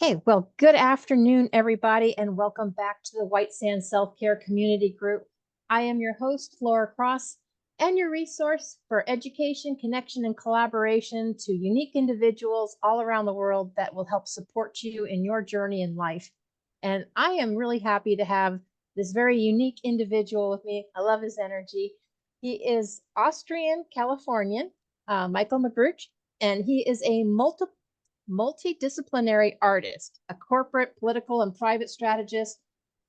Hey, well, good afternoon, everybody, and welcome back to the White Sand Self-Care Community Group. I am your host, Flora Cross, and your resource for education, connection, and collaboration to unique individuals all around the world that will help support you in your journey in life. And I am really happy to have this very unique individual with me. I love his energy. He is Austrian, Californian, Michaell Magrutsche, and he is a multidisciplinary artist, a corporate, political, and private strategist,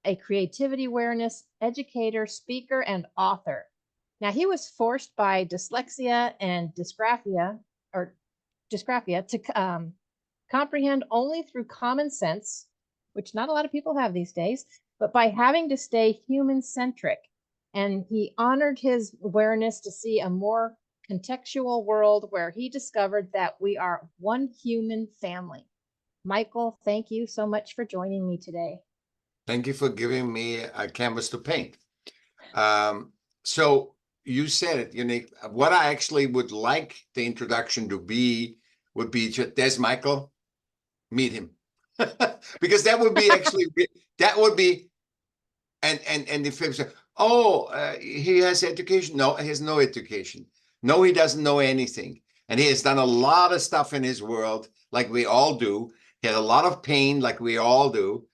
a creativity-awareness educator, speaker, and author. Now, he was forced by dyslexia and dysgraphia, to comprehend only through common sense, which not a lot of people have these days, but by having to stay human-centric. And he honored his awareness to see a more contextual world where he discovered that we are one human family. Michaell, thank you so much for joining me today. Thank you for giving me a canvas to paint. So you said it, unique. What I actually would like the introduction to be would be, there's Michaell, meet him. Because that would be actually, that would be, and if people say, oh, he has education. No, he has no education. No, he doesn't know anything. And he has done a lot of stuff in his world, like we all do. He had a lot of pain, like we all do.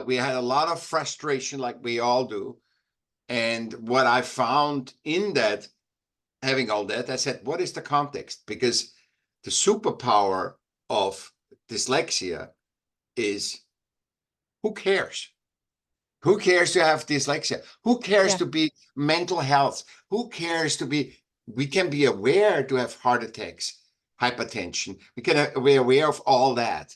We had a lot of frustration, like we all do. And what I found in that, having all that, I said, what is the context? Because the superpower of dyslexia is, who cares? Who cares to have dyslexia? Who cares to be mental health? Who cares to be, we can be aware to have heart attacks, hypertension. We're aware of all that,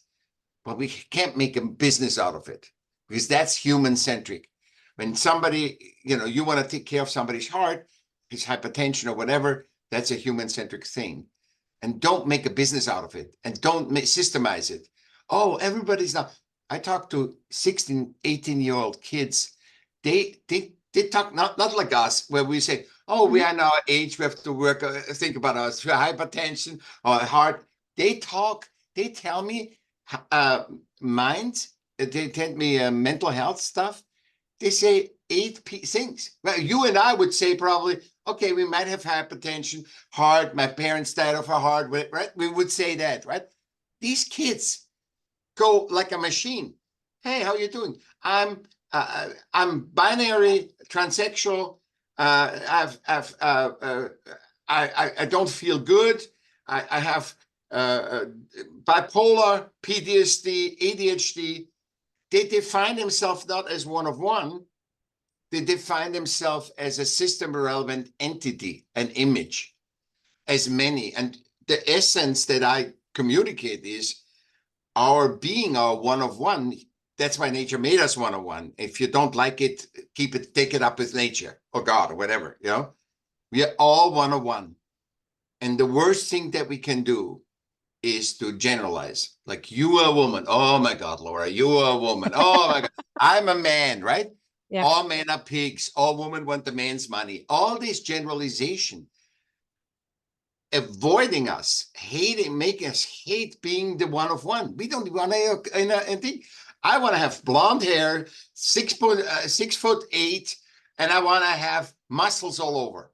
but we can't make a business out of it because that's human-centric. When somebody, you want to take care of somebody's heart, his hypertension or whatever, that's a human-centric thing. And don't make a business out of it and don't systemize it. Oh, everybody's not. I talk to 16, 18-year-old kids. They talk not like us, where we say, oh, we are now age, we have to work, think about us, hypertension or heart. They tell me minds, they tell me mental health stuff. They say 8 things. Well, you and I would say probably, okay, we might have hypertension, heart, my parents died of a heart, right? We would say that, right? These kids go like a machine. Hey, how you doing? I'm binary, transsexual. I don't feel good. I have bipolar, PTSD, ADHD. They define themselves not as one of one. They define themselves as a system-relevant entity, an image, as many. And the essence that I communicate is our being, our one of one. That's why nature made us one of one. If you don't like it, take it up with nature or God or whatever, We are all one of one. And the worst thing that we can do is to generalize. Like, you are a woman. Oh my God, Laura, you are a woman. Oh my God, I'm a man, right? Yeah. All men are pigs. All women want the man's money. All this generalization, avoiding us, making us hate being the one of one. We don't want anything. I want to have blonde hair, 6'8", and I want to have muscles all over.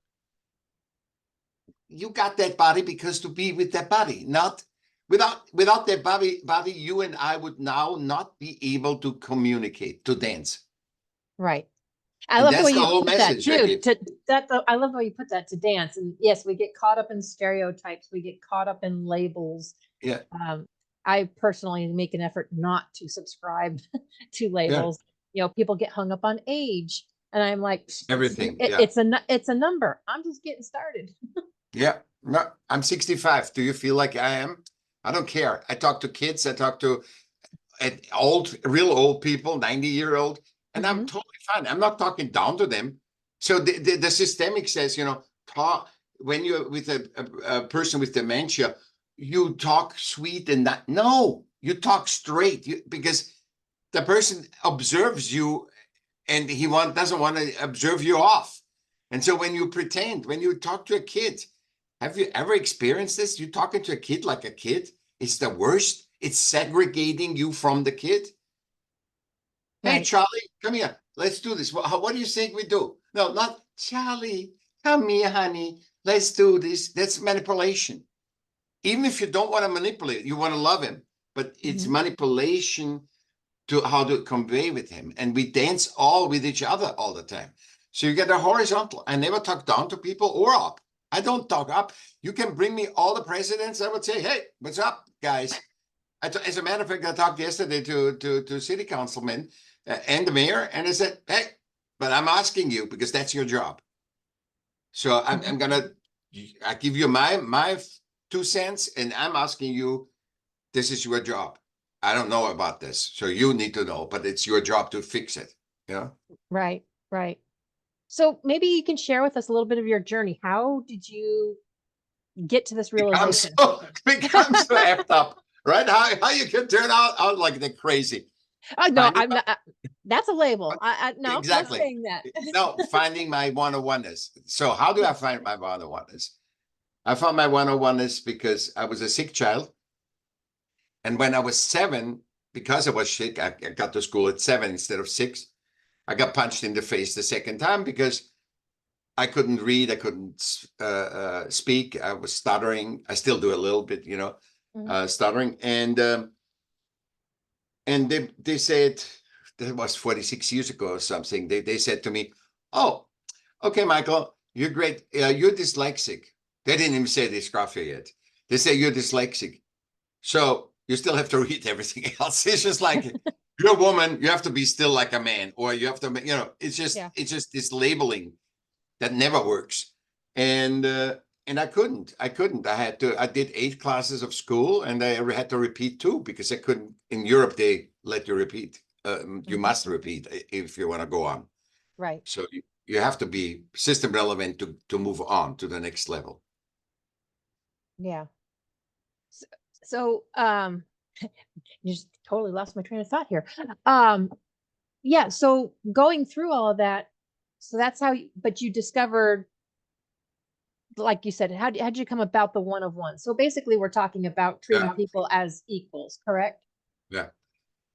You got that body because to be with that body, not without that body, you and I would now not be able to communicate, to dance. Right. I love the way you put that too. I love the way you put that, to dance. And yes, we get caught up in stereotypes. We get caught up in labels. Yeah. I personally make an effort not to subscribe to labels. Yeah. People get hung up on age, and I'm like, everything. It's a number. I'm just getting started. Yeah. No, I'm 65. Do you feel like I am? I don't care. I talk to kids. I talk to real old people, 90-year-old. And I'm totally fine. I'm not talking down to them. So the systemic says, when you're with a person with dementia, you talk sweet and that. No, you talk straight, because the person observes you and he doesn't want to observe you off. And so when you pretend, when you talk to a kid, have you ever experienced this? You talking to a kid like a kid? It's the worst. It's segregating you from the kid. Hey, Right. Charlie, come here. Let's do this. What do you think we do? No, not Charlie. Come here, honey. Let's do this. That's manipulation. Even if you don't want to manipulate, you want to love him, but it's manipulation to how to convey with him. And we dance all with each other all the time. So you get a horizontal. I never talk down to people or up. I don't talk up. You can bring me all the presidents. I would say, hey, what's up, guys? As a matter of fact, I talked yesterday to city councilmen and the mayor, and I said, hey, but I'm asking you because that's your job. So I'm gonna, I give you my 2 cents, and I'm asking you, this is your job. I don't know about this, so you need to know, but it's your job to fix it. Yeah. Right. Right. So maybe you can share with us a little bit of your journey. How did you get to this realization? Become so effed up, right? How you can turn out like they're crazy. Oh no, Finding I'm not. That's a label. I no, not exactly. saying that. No, finding my one-on-oneness. So how do I find my one-on-oneness? I found my one-on-oneness because I was a sick child. And when I was 7, because I was sick, I got to school at 7 instead of 6. I got punched in the face the second time because I couldn't read. I couldn't speak. I was stuttering. I still do a little bit, stuttering. And they said, that was 46 years ago or something. They said to me, oh, okay, Michael, you're great. You're dyslexic. They didn't even say dysgraphia yet. They say you're dyslexic. So you still have to read everything else. It's just like, you're a woman, you have to be still like a man, or you have to, it's just this labeling that never works. And I couldn't. I did 8 classes of school, and I had to repeat 2 because I couldn't. In Europe, they let you repeat. You must repeat if you want to go on. Right. So you have to be system relevant to move on to the next level. Yeah. So, you just totally lost my train of thought here. Yeah. So going through all of that, so that's how. But you discovered, like you said, how'd you come about the one of one? So basically, we're talking about treating Yeah. people as equals, correct? Yeah.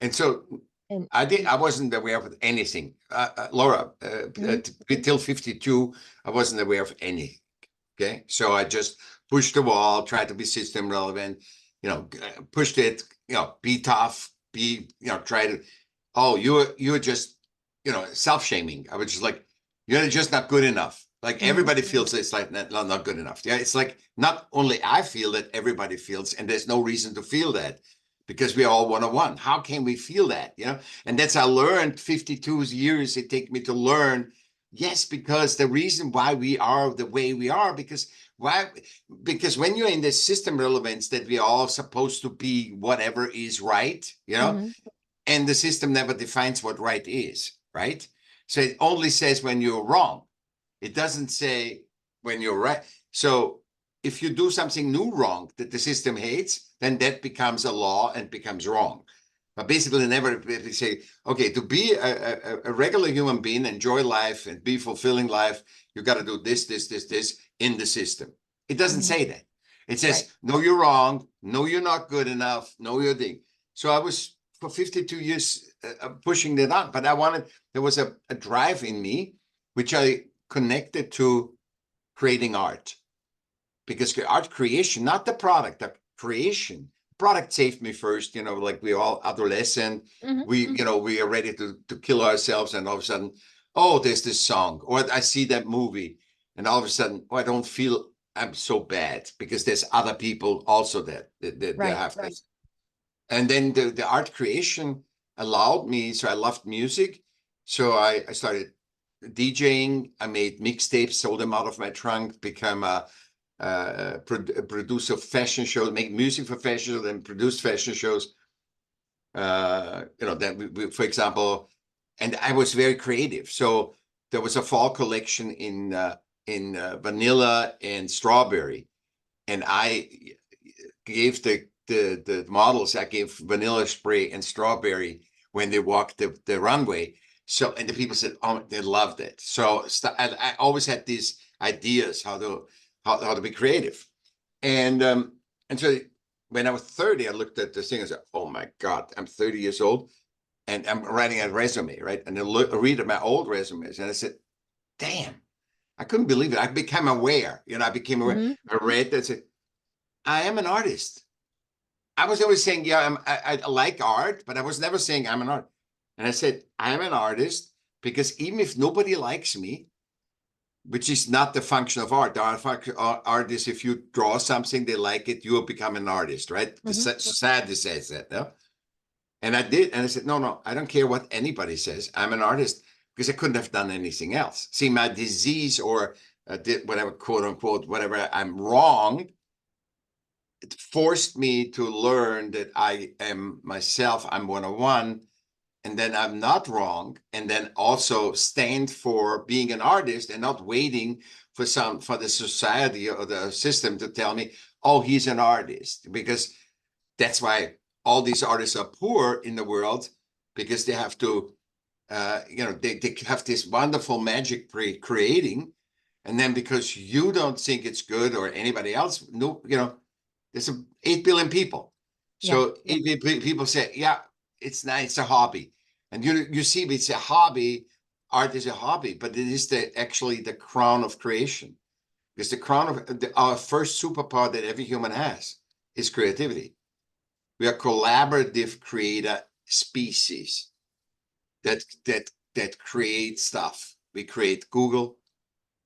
And so And I wasn't aware of anything. Laura, till 52, I wasn't aware of anything. Okay. So I just pushed the wall, tried to be system relevant, pushed it, be tough, try to, oh, you're just, self-shaming. I was just like, you're just not good enough. Like everybody feels it's like not good enough. Yeah. It's like, not only I feel that, everybody feels, and there's no reason to feel that because we are all one-on-one. How can we feel that? And that's, I learned 52 years it take me to learn. Yes, because the reason why we are the way we are, because when you're in this system relevance that we are all supposed to be whatever is right, and the system never defines what right is, right? So it only says when you're wrong. It doesn't say when you're right. So if you do something new wrong that the system hates, then that becomes a law and becomes wrong. But basically, never say, okay, to be a regular human being, enjoy life and be fulfilling life, you got to do this in the system. It doesn't say that. It says, no, you're wrong. No, you're not good enough. No, you're the. So I was for 52 years pushing that on, but there was a drive in me, which I connected to creating art. Because art creation, not the product, the creation. Product saved me first, like we all adolescent, we are ready to kill ourselves, and all of a sudden, oh, there's this song, or I see that movie, and all of a sudden, I don't feel I'm so bad because there's other people also that have this. And then the art creation allowed me, so I loved music. So I started DJing. I made mixtapes, sold them out of my trunk, become a producer of fashion shows, make music for fashion shows, and produce fashion shows. Then for example, and I was very creative. So there was a fall collection in vanilla and strawberry, and I gave the models, I gave vanilla spray and strawberry when they walked the runway. So, and the people said, oh, they loved it. So I always had these ideas how to be creative. And so when I was 30, I looked at this thing and said, oh my God, I'm 30 years old and I'm writing a resume, right? And I read my old resumes and I said, damn, I couldn't believe it. I became aware, I became aware. Mhm. I read that and said, I am an artist. I was always saying, yeah, I like art, but I was never saying I'm an artist. And I said, I'm an artist because even if nobody likes me, which is not the function of art. Art is if you draw something, they like it, you will become an artist, right? The society says that, no? And I did, and I said, no, I don't care what anybody says. I'm an artist because I couldn't have done anything else. See, my disease or whatever, quote unquote, whatever, I'm wrong. It forced me to learn that I am myself. I'm 101. And then I'm not wrong, and then also stand for being an artist and not waiting for the society or the system to tell me, oh, he's an artist, because that's why all these artists are poor in the world, because they have to, they have this wonderful magic creating, and then because you don't think it's good or anybody else, no, there's 8 billion people, so 8 billion people say, yeah, it's nice, it's a hobby. And you see, it's a hobby. Art is a hobby, but it is actually the crown of creation. Because the crown of our first superpower that every human has is creativity. We are collaborative creator species that create stuff. We create Google,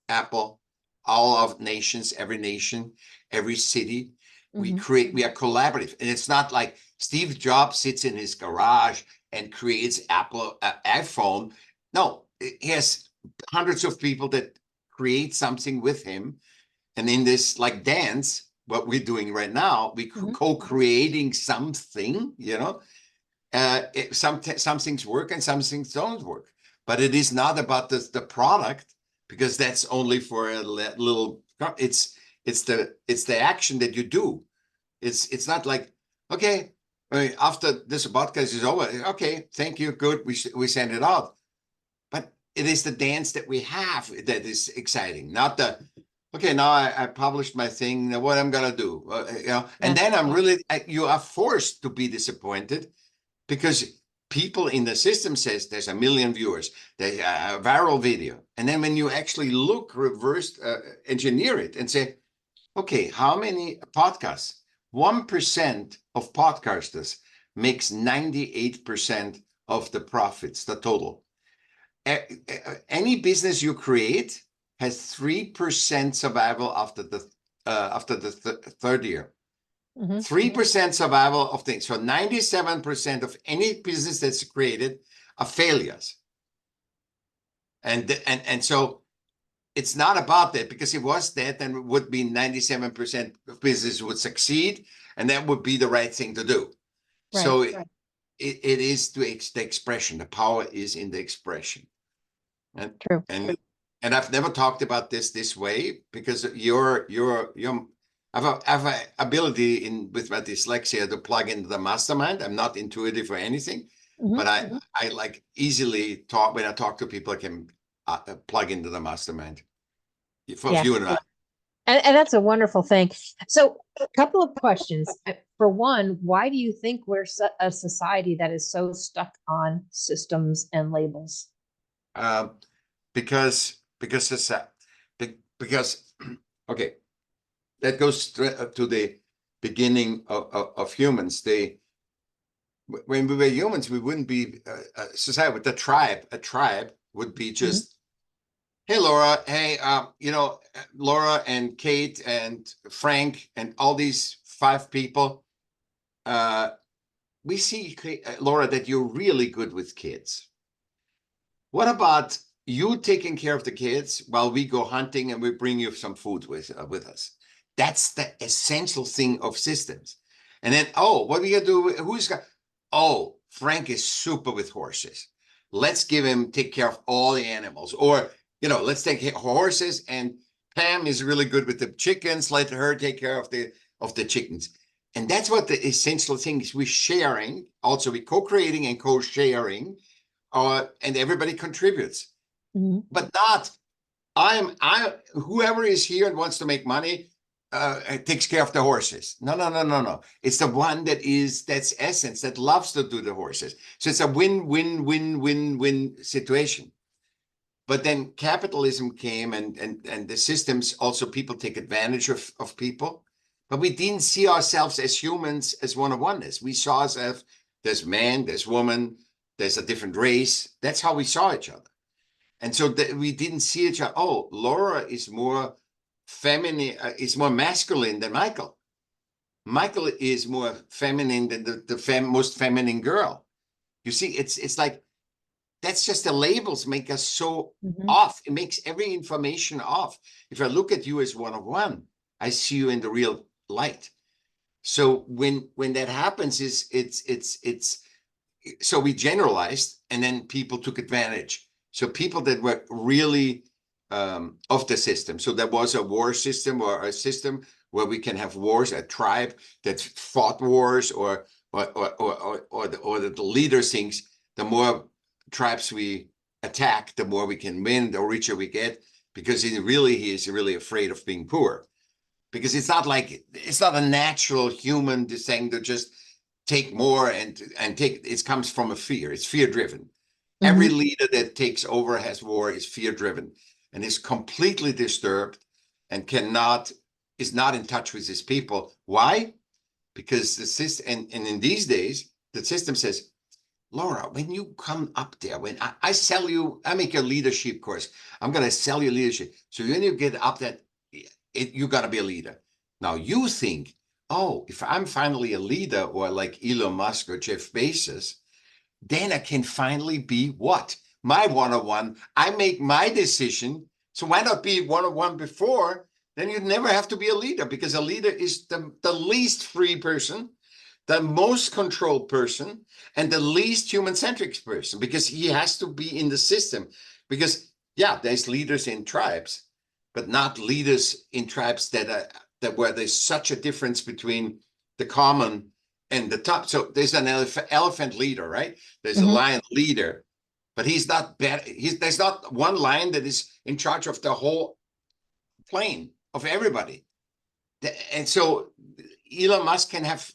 Apple, all of nations, every nation, every city. We are collaborative. And it's not like Steve Jobs sits in his garage and creates Apple iPhone. No, he has hundreds of people that create something with him. And in this like dance, what we're doing right now, we co-creating something, some things work and some things don't work. But it is not about the product, because that's only for a little, it's the action that you do. It's not like, okay, after this podcast is over, okay, thank you, good, we send it out. But it is the dance that we have that is exciting, not the, okay, now I published my thing, now what I'm gonna do, and then you are forced to be disappointed, because people in the system says there's 1 million viewers, there's a viral video. And then when you actually reverse engineer it and say, okay, how many podcasts? 1% of podcasters makes 98% of the profits, the total. Any business you create has 3% survival after the third year. 3% survival of things. So 97% of any business that's created are failures. And so it's not about that, because if it was that, then it would be 97% of business would succeed, and that would be the right thing to do. Right, so it is the expression. The power is in the expression. And true. And I've never talked about this way, because I have an ability with my dyslexia to plug into the mastermind. I'm not intuitive or anything, but I like easily talk. When I talk to people, I can plug into the mastermind. For you and I. And that's a wonderful thing. So a couple of questions. For one, why do you think we're a society that is so stuck on systems and labels? Because okay, that goes to the beginning of humans. When we were humans, we wouldn't be a society with a tribe. A tribe would be just, hey, Laura, hey, Laura and Kate and Frank and all these 5 people. We see, Laura, that you're really good with kids. What about you taking care of the kids while we go hunting and we bring you some food with us? That's the essential thing of systems. And then, what are we gonna do? Frank is super with horses. Let's take care of all the animals. Or, let's take horses, and Pam is really good with the chickens. Let her take care of the chickens. And that's what the essential thing is. We're sharing, also we're co-creating and co-sharing, and everybody contributes. But not, whoever is here and wants to make money, takes care of the horses. No. It's the one that's essence, that loves to do the horses. So it's a win-win-win-win-win situation. But then capitalism came, and the systems also, people take advantage of people. But we didn't see ourselves as humans as one of oneness. We saw ourselves, there's man, there's woman, there's a different race. That's how we saw each other. And so we didn't see each other. Oh, Laura is more feminine, is more masculine than Michael. Michael is more feminine than the most feminine girl. You see, it's like, that's just the labels make us so off. It makes every information off. If I look at you as one of one, I see you in the real light. So when that happens, it's so we generalized, and then people took advantage. So people that were really of the system. So there was a war system, or a system where we can have wars, a tribe that fought wars, or the leader thinks the more tribes we attack, the more we can win, the richer we get, because he is really afraid of being poor. Because it's not a natural human thing to just take more and take. It comes from a fear. It's fear driven. Every leader that takes over has war, is fear driven, and is completely disturbed, and is not in touch with his people. Why? Because the system, and in these days, the system says, Laura, when you come up there, when I sell you, I make your leadership course, I'm going to sell you leadership. So when you get up there, you got to be a leader. Now you think, oh, if I'm finally a leader, or like Elon Musk or Jeff Bezos, then I can finally be what? My one-on-one. I make my decision. So why not be one-on-one before? Then you'd never have to be a leader, because a leader is the least free person, the most controlled person, and the least human-centric person, because he has to be in the system. Because, yeah, there's leaders in tribes, but not leaders in tribes that where there's such a difference between the common and the top. So there's an elephant leader, right? There's a lion leader, but he's not better. There's not one lion that is in charge of the whole plane of everybody. And so Elon Musk and Jeff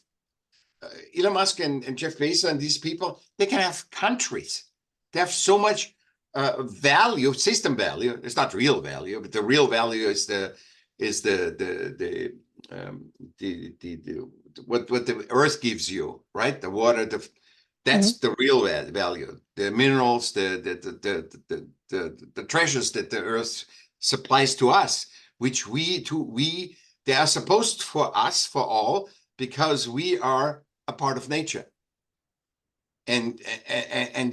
Bezos and these people, they can have countries. They have so much value, system value. It's not real value, but the real value is what the earth gives you, right? The water, that's the real value. The minerals, the treasures that the earth supplies to us, which they are supposed for us, for all, because we are a part of nature. And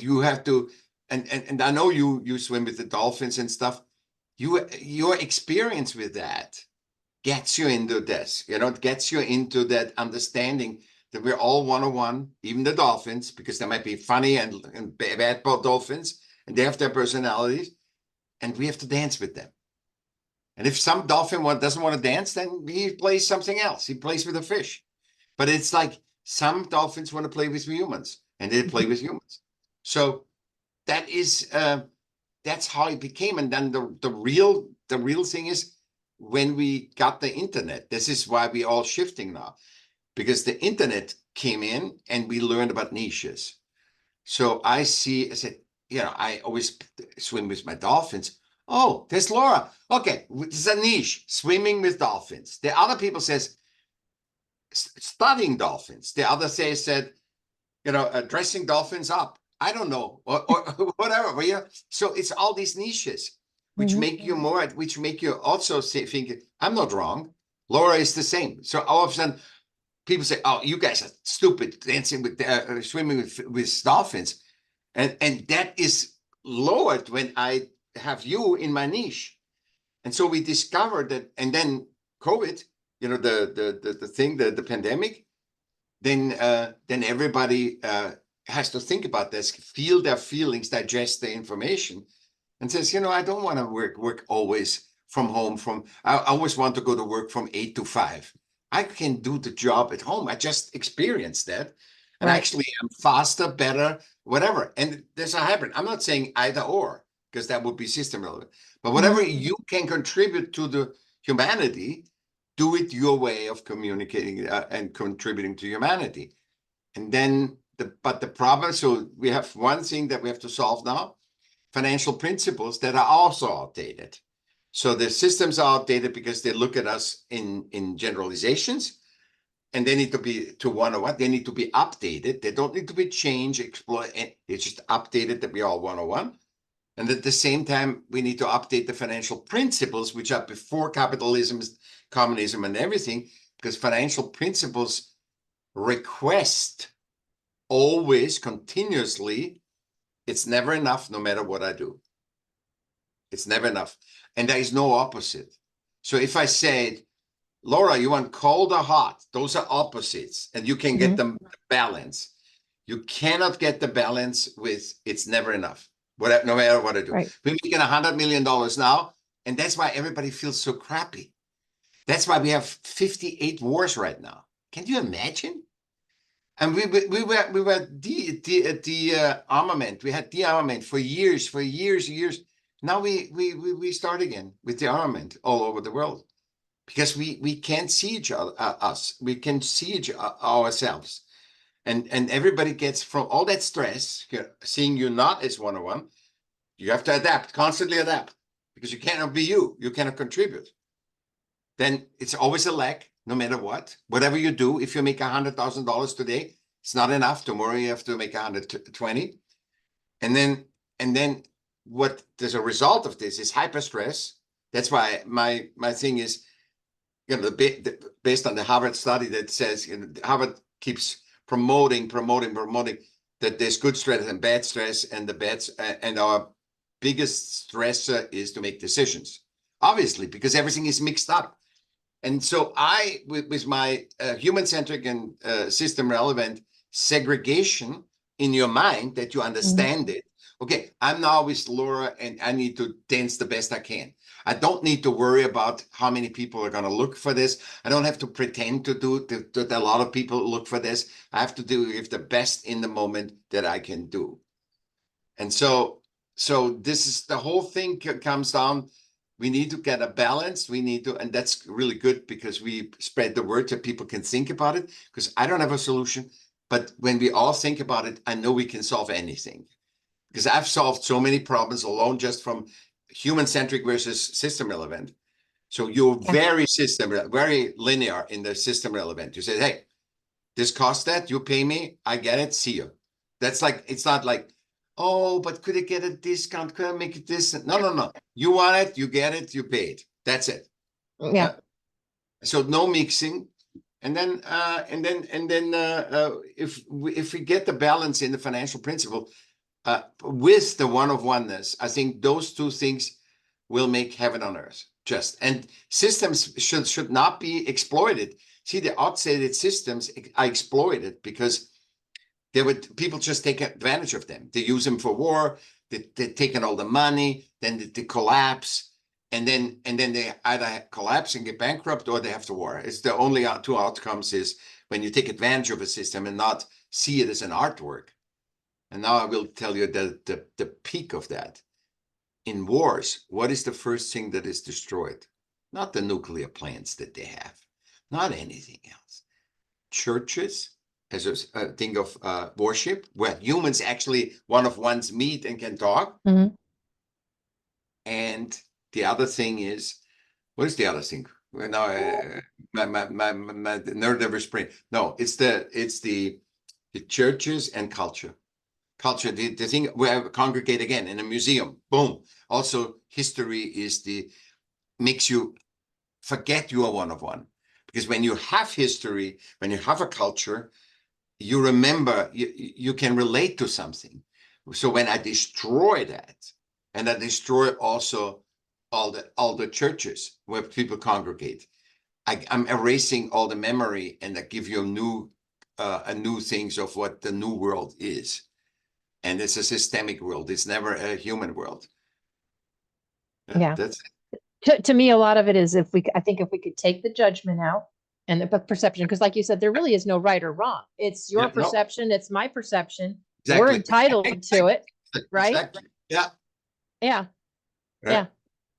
you have to, and I know you swim with the dolphins and stuff. Your experience with that gets you into this, it gets you into that understanding that we're all one-on-one, even the dolphins, because they might be funny and bad dolphins, and they have their personalities, and we have to dance with them. And if some dolphin doesn't want to dance, then he plays something else. He plays with a fish. But it's like some dolphins want to play with humans, and they play with humans. So that is that's how it became. And then the real thing is, when we got the internet, this is why we're all shifting now, because the internet came in and we learned about niches. So I said, I always swim with my dolphins. Oh, there's Laura. Okay, it's a niche, swimming with dolphins. The other people says studying dolphins. The other said, dressing dolphins up. I don't know, or whatever. But, so it's all these niches, which make you also think, I'm not wrong. Laura is the same. So all of a sudden, people say, oh, you guys are stupid dancing with swimming with dolphins. And that is lowered when I have you in my niche. And so we discovered that, and then COVID, the thing, the pandemic, then everybody has to think about this, feel their feelings, digest the information, and says, I don't want to work always from home. I always want to go to work from 8 to 5. I can do the job at home. I just experienced that. And actually I'm faster, better, whatever. And there's a hybrid. I'm not saying either or, because that would be system relevant. But whatever you can contribute to the humanity, do it your way of communicating and contributing to humanity. And then, but the problem, so we have one thing that we have to solve now, financial principles that are also outdated. So the systems are outdated because they look at us in generalizations, and they need to be to 101. They need to be updated. They don't need to be changed, exploit. It's just updated that we are 101. And at the same time, we need to update the financial principles, which are before capitalism, communism, and everything, because financial principles request always, continuously, it's never enough no matter what I do. It's never enough. And there is no opposite. So if I said, Laura, you want cold or hot? Those are opposites, and you can get them balance. You cannot get the balance with it's never enough. No matter what I do. Right. We're making $100 million now, and that's why everybody feels so crappy. That's why we have 58 wars right now. Can you imagine? And we were armament. We had de-armament for years. Now we start again with the armament all over the world, because we can't see each other, us. We can see ourselves. And everybody gets from all that stress, seeing you not as 101, you have to adapt, constantly adapt, because you cannot be you. You cannot contribute. Then it's always a lack, no matter what. Whatever you do, if you make $100,000 today, it's not enough. Tomorrow you have to make 120. And then what there's a result of this is hyper stress. That's why my thing is, based on the Harvard study that says, Harvard keeps promoting that there's good stress and bad stress, and and our biggest stressor is to make decisions, obviously, because everything is mixed up. And so with my human-centric and system-relevant segregation in your mind, that you understand it. Okay, I'm now with Laura, and I need to dance the best I can. I don't need to worry about how many people are going to look for this. I don't have to pretend to do that a lot of people look for this. I have to do the best in the moment that I can do. And so this is the whole thing comes down. We need to get a balance. We need to, and that's really good, because we spread the word so people can think about it, because I don't have a solution. But when we all think about it, I know we can solve anything, because I've solved so many problems alone, just from human-centric versus system-relevant. So you're very linear in the system-relevant. You say, hey, this costs that, you pay me, I get it, see you. That's like, it's not like, oh, but could I get a discount? Could I make it this? No. You want it, you get it, you pay it. That's it. Yeah. So no mixing. And then if we get the balance in the financial principle, with the one of oneness, I think those two things will make heaven on earth. And systems should not be exploited. See, the outdated systems are exploited because people just take advantage of them. They use them for war. They're taking all the money. Then they collapse, and then they either collapse and get bankrupt, or they have to war. It's the only two outcomes is when you take advantage of a system and not see it as an artwork. And now I will tell you the peak of that. In wars, what is the first thing that is destroyed? Not the nuclear plants that they have, not anything else. Churches, as a thing of worship, where humans actually one of ones meet and can talk. And the other thing is, what is the other thing? Well, now my nerd never spring. No, it's the churches and culture. Culture, the thing where I congregate again in a museum, boom. Also, history makes you forget you are one of one. Because when you have history, when you have a culture, you remember, you can relate to something. So when I destroy that, and I destroy also all the churches where people congregate, I'm erasing all the memory, and I give you a new things of what the new world is. And it's a systemic world. It's never a human world. Yeah. That's to me, a lot of it is I think if we could take the judgment out and the perception, because like you said, there really is no right or wrong. It's your perception. No. It's my perception. Exactly. We're entitled to it. Right. Exactly. Yeah. Yeah. Yeah.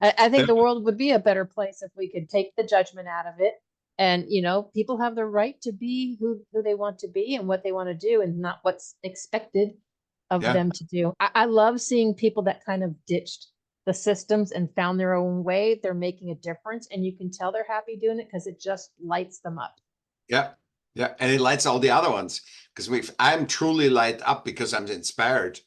I think the world would be a better place if we could take the judgment out of it And, people have the right to be who they want to be and what they want to do, and not what's expected of Yeah. them to do. I love seeing people that kind of ditched the systems and found their own way. They're making a difference, and you can tell they're happy doing it because it just lights them up. Yeah. Yeah. And it lights all the other ones, because I'm truly light up because I'm inspired.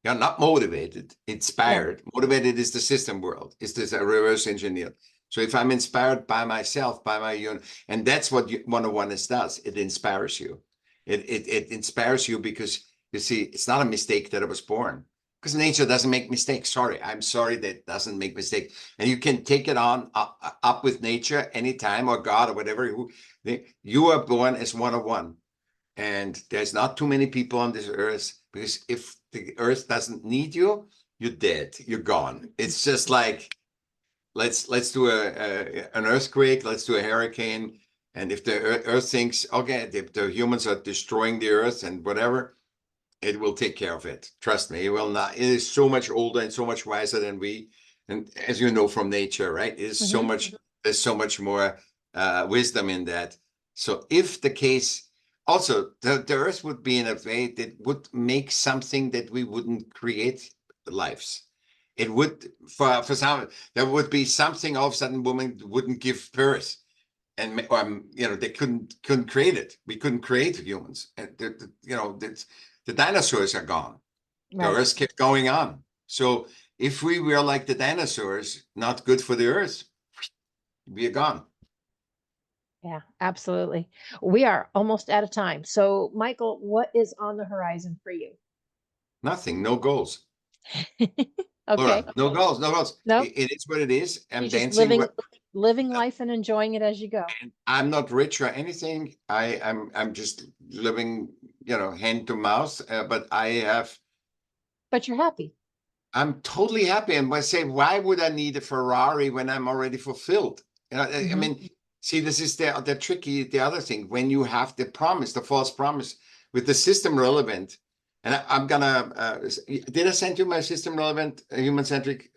You're not motivated, Yeah. inspired. Motivated is the system world. Is this a reverse engineer? So if I'm inspired by myself, by my unit, and that's what one-on-one does. It inspires you. It inspires you because you see, it's not a mistake that I was born. Because nature doesn't make mistakes. Sorry, I'm sorry that it doesn't make mistakes. And you can take it on up with nature anytime, or God, or whatever. You are born as one-on-one. And there's not too many people on this earth, because if the earth doesn't need you, you're dead. You're gone. It's just like, let's do an earthquake, let's do a hurricane. And if the earth thinks, okay, if the humans are destroying the earth and whatever, it will take care of it. Trust me, it will not. It is so much older and so much wiser than we. And as you know from nature, right? It is so much, there's so much more wisdom in that. So if the case, also the earth would be in a way that would make something that we wouldn't create lives. It would, for some, there would be something, all of a sudden women wouldn't give birth. And they couldn't create it. We couldn't create humans. And the dinosaurs are gone. The Right. earth kept going on. So if we were like the dinosaurs, not good for the earth, we are gone. Yeah, absolutely. We are almost out of time. So, Michael, what is on the horizon for you? Nothing, no goals. Okay. Laura, no goals, no goals. No, It is what it is. I'm you're just dancing. living life and enjoying it as you go. I'm not rich or anything. I'm just living, hand to mouth. But But you're happy. I'm totally happy. And I say, why would I need a Ferrari when I'm already fulfilled? I mean, see, this is the other thing. When you have the promise, the false promise with the system relevant, and I'm gonna, did I send you my system relevant, human-centric?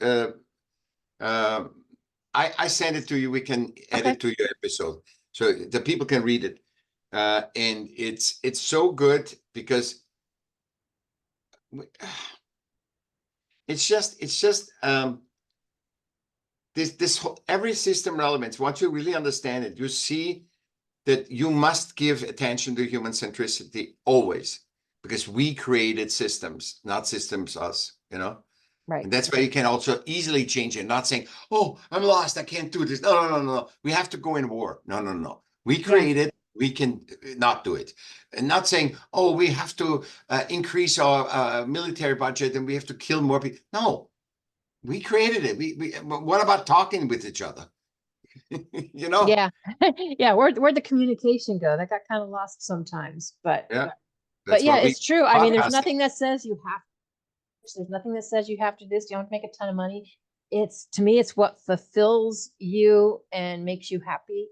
I send it to you. We can add it to your episode so the people can read it. And it's so good because it's just this whole, every system relevance. Once you really understand it, you see that you must give attention to human centricity always, because we created systems, not systems us. Right. And that's why you can also easily change it. Not saying, "Oh, I'm lost. I can't do this." No. We have to go in war. No. We created. We can not do it. And not saying, "Oh, we have to increase our military budget and we have to kill more people." No, we created it. What about talking with each other? Yeah. Yeah. Where'd the communication go? That got kind of lost sometimes, but Yeah, yeah, it's true. I mean, there's podcasting. nothing that says you have. There's nothing that says you have to do this. You don't have to make a ton of money. To me, it's what fulfills you and makes you happy.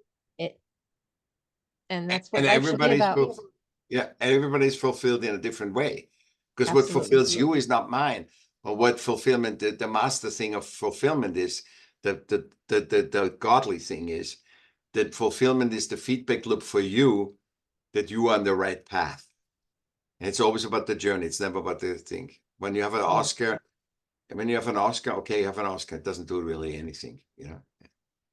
And that's what And life should be about. everybody's fulfilled in a different way, because what Absolutely. fulfills you is not mine. Or what fulfillment, the master thing of fulfillment is, the godly thing is that fulfillment is the feedback loop for you that you are on the right path. And it's always about the journey. It's never about the thing. When you have an Oscar, okay, you have an Oscar. It doesn't do really anything.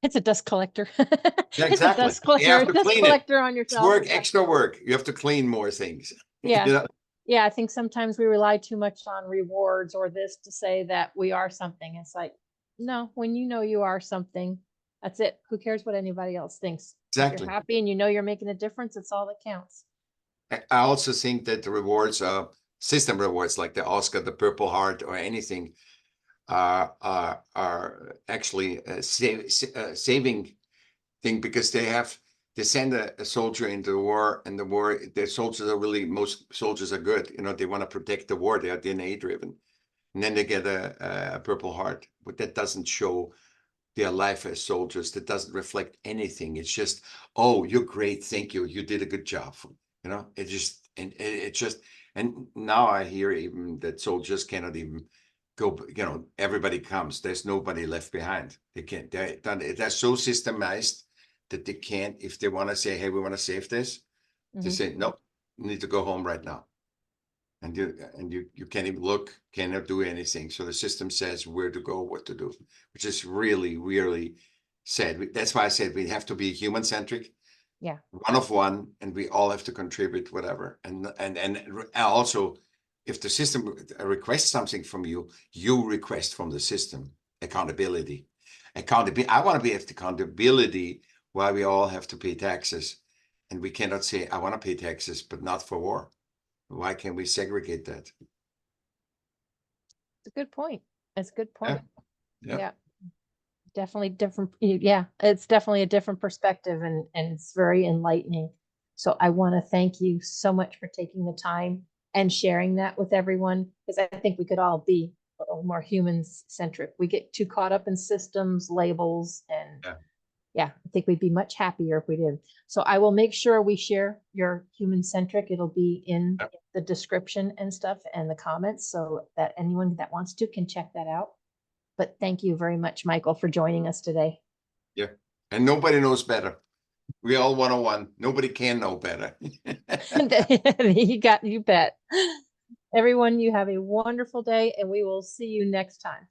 It's a dust collector. Yeah, It's a exactly. dust collector. You have to Dust clean collector it. on It's yourself. extra work. You have to clean more things. Yeah. Yeah, I think sometimes we rely too much on rewards or this to say that we are something. It's like, no, when you know you are something, that's it. Who cares what anybody else thinks? If Exactly. you're happy and you know you're making a difference, it's all that counts. I also think that the rewards are system rewards, like the Oscar, the Purple Heart, or anything, are actually saving thing, because they send a soldier into the war, and the soldiers are really, most soldiers are good. They want to protect the war. They are DNA driven, and then they get a Purple Heart, but that doesn't show their life as soldiers. That doesn't reflect anything. It's just, "Oh, you're great, thank you, you did a good job." And now I hear even that soldiers cannot even go. Everybody comes. There's nobody left behind. They're so systemized that they can't, if they want to say, hey, we want to save this, they say, nope, you need to go home right now. And you can't even look, cannot do anything. So the system says where to go, what to do, which is really, really sad. That's why I said we have to be human-centric. Yeah. One of one, and we all have to contribute whatever. And also, if the system requests something from you, you request from the system accountability. I want to be at accountability why we all have to pay taxes. And we cannot say, I want to pay taxes, but not for war. Why can't we segregate that? It's a good point. It's a good point. Yeah. Definitely different. Yeah, it's definitely a different perspective, and it's very enlightening. So I want to thank you so much for taking the time and sharing that with everyone, because I think we could all be a little more human-centric. We get too caught up in systems, labels, and yeah, I think we'd be much happier if we did. So I will make sure we share your human-centric. It'll be in the description and stuff and the comments, so that anyone that wants to can check that out. But thank you very much, Michaell, for joining us today. Yeah. And nobody knows better. We all 101. Nobody can know better. You bet. Everyone, you have a wonderful day, and we will see you next time.